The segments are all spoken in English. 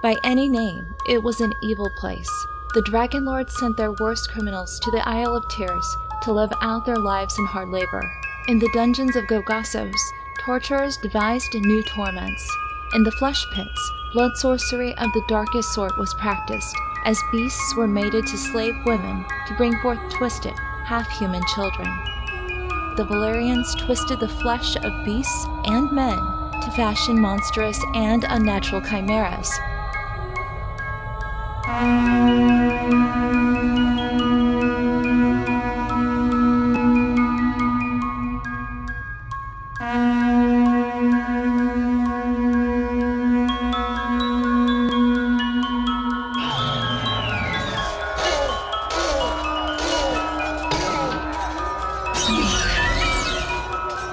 By any name, it was an evil place. The Dragon Lords sent their worst criminals to the Isle of Tears to live out their lives in hard labor. In the dungeons of Gogassos, torturers devised new torments. In the flesh pits, blood sorcery of the darkest sort was practiced, as beasts were mated to slave women to bring forth twisted, half-human children. The Valyrians twisted the flesh of beasts and men to fashion monstrous and unnatural chimeras.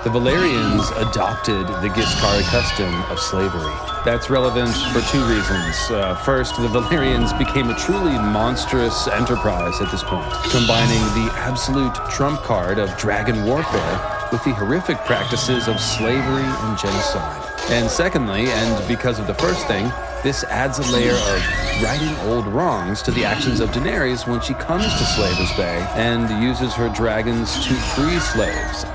The Valyrians adopted the Giscari custom of slavery. That's relevant for two reasons. First, the Valyrians became a truly monstrous enterprise at this point, combining the absolute trump card of dragon warfare with the horrific practices of slavery and genocide. And secondly, and because of the first thing, this adds a layer of righting old wrongs to the actions of Daenerys when she comes to Slaver's Bay and uses her dragons to free slaves.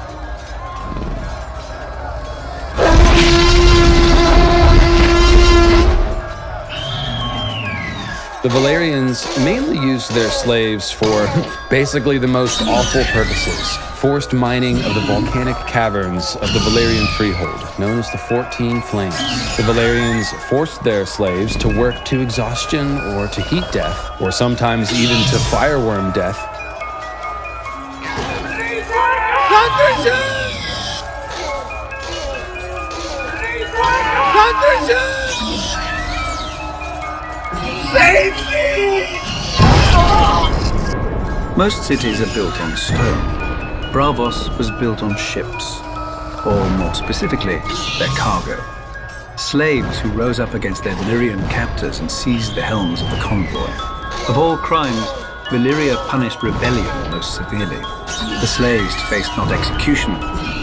The Valyrians mainly used their slaves for basically the most awful purposes. Forced mining of the volcanic caverns of the Valyrian freehold, known as the 14 Flames. The Valyrians forced their slaves to work to exhaustion or to heat death, or sometimes even to fireworm death. Save me! Most cities are built on stone. Braavos was built on ships, or more specifically, their cargo. Slaves who rose up against their Valyrian captors and seized the helms of the convoy. Of all crimes, Valyria punished rebellion most severely. The slaves faced not execution,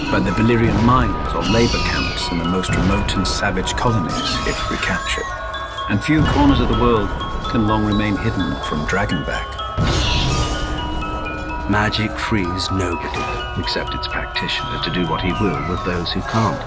but the Valyrian mines or labor camps in the most remote and savage colonies, if recaptured. And few corners of the world can long remain hidden from Dragonback. Magic frees nobody, except its practitioner, to do what he will with those who can't.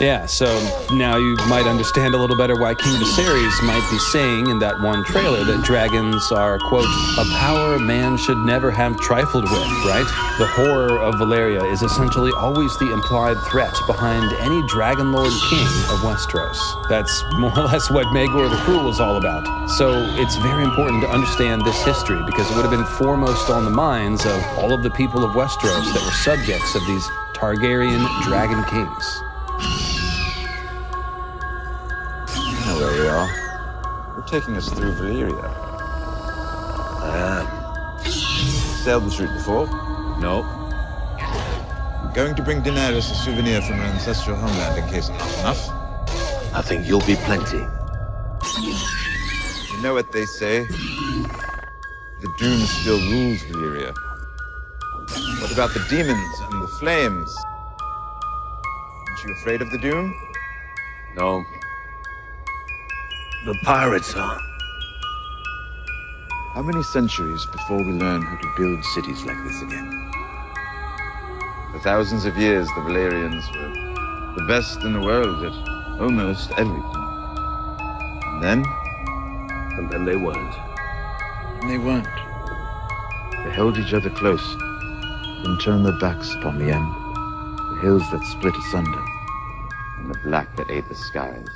Yeah, so now you might understand a little better why King Viserys might be saying in that one trailer that dragons are, quote, a power man should never have trifled with, right? The horror of Valyria is essentially always the implied threat behind any Dragon Lord King of Westeros. That's more or less what Maegor the Cruel is all about. So it's very important to understand this history because it would have been foremost on the minds of all of the people of Westeros that were subjects of these Targaryen dragon kings. There you are. You're taking us through Valyria. Sailed this route before? No. I'm going to bring Daenerys a souvenir from her ancestral homeland in case it's not enough. I think you'll be plenty. You know what they say? The Doom still rules Valyria. What about the demons and the flames? Aren't you afraid of the Doom? No. The pirates are. How many centuries before we learn how to build cities like this again? For thousands of years, the Valyrians were the best in the world at almost everything. And then they weren't. And they weren't. They held each other close, then turned their backs upon the end, the hills that split asunder, and the black that ate the skies,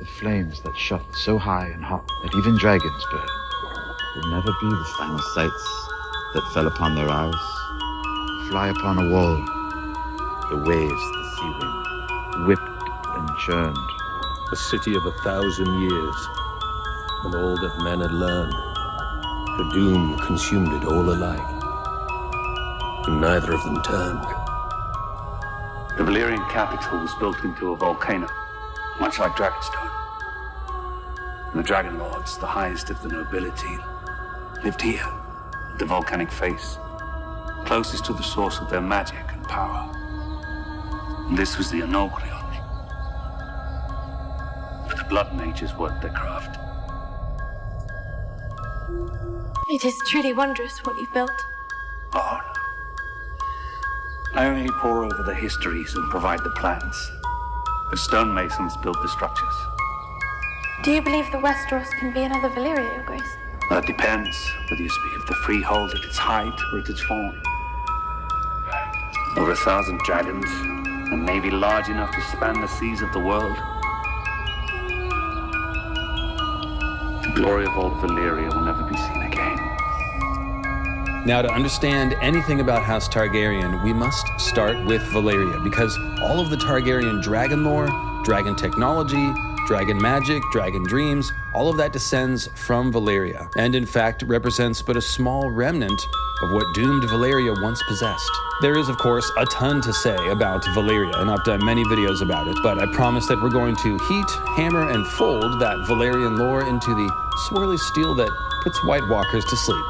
the flames that shot so high and hot that even dragons burned. Would never be the final sights that fell upon their eyes, fly upon a wall, the waves, the sea wind, whipped and churned. A city of 1,000 years, and all that men had learned. The doom consumed it all alike, and neither of them turned. The Valyrian capital was built into a volcano, much like Dragonstone. And the Dragon Lords, the highest of the nobility, lived here, at the volcanic face, closest to the source of their magic and power. And this was the Enoglion. But the blood mages worked their craft. It is truly wondrous what you've built. Oh, no. I only pore over the histories and provide the plans. The stonemasons built the structures. Do you believe the Westeros can be another Valyria, Your Grace? That depends whether you speak of the freehold at its height or at its falling. Over 1,000 dragons, a navy large enough to span the seas of the world. The glory of old Valyria will never be seen again. Now, to understand anything about House Targaryen, we must start with Valyria, because all of the Targaryen dragon lore, dragon technology, dragon magic, dragon dreams, all of that descends from Valyria, and in fact represents but a small remnant of what doomed Valyria once possessed. There is, of course, a ton to say about Valyria, and I've done many videos about it, but I promise that we're going to heat, hammer, and fold that Valyrian lore into the swirly steel that puts White Walkers to sleep.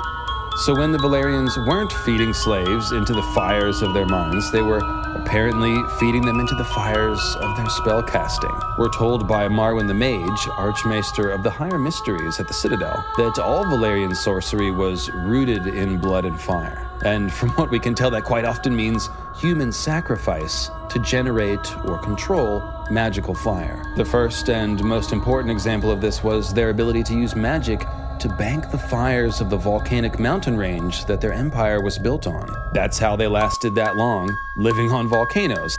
So when the Valyrians weren't feeding slaves into the fires of their minds, they were apparently feeding them into the fires of their spellcasting. We're told by Marwyn the Mage, Archmaester of the Higher Mysteries at the Citadel, that all Valyrian sorcery was rooted in blood and fire. And from what we can tell, that quite often means human sacrifice to generate or control magical fire. The first and most important example of this was their ability to use magic to bank the fires of the volcanic mountain range that their empire was built on. That's how they lasted that long, living on volcanoes.